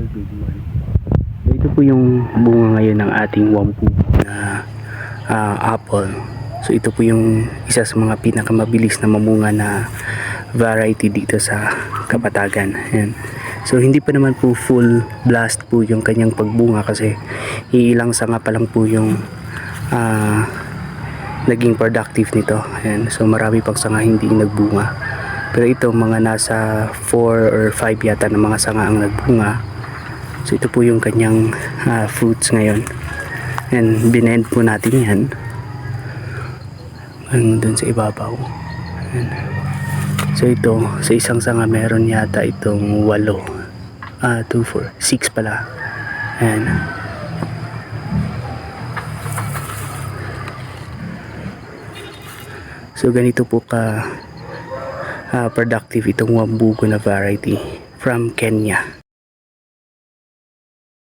good morning. So ito po yung bunga ngayon ng ating wampu na apple. So ito po yung isa sa mga pinakamabilis na mamunga na variety dito sa Kapatagan. Ayan. So hindi pa naman po full blast po yung kanyang pagbunga kasi iilang sanga pa lang po yung naging productive nito. Ayan. So marami pang sanga hindi nagbunga. Pero ito mga nasa 4 or 5 yata na mga sanga ang nagbunga. So ito po yung kanyang fruits ngayon. And binend po natin yan. Doon sa ibabaw. Ayan. So ito, sa isang sanga meron yata itong 8. 2, 4, 6 pala. Ayan. So ganito po ka productive itong wambugo na variety from Kenya.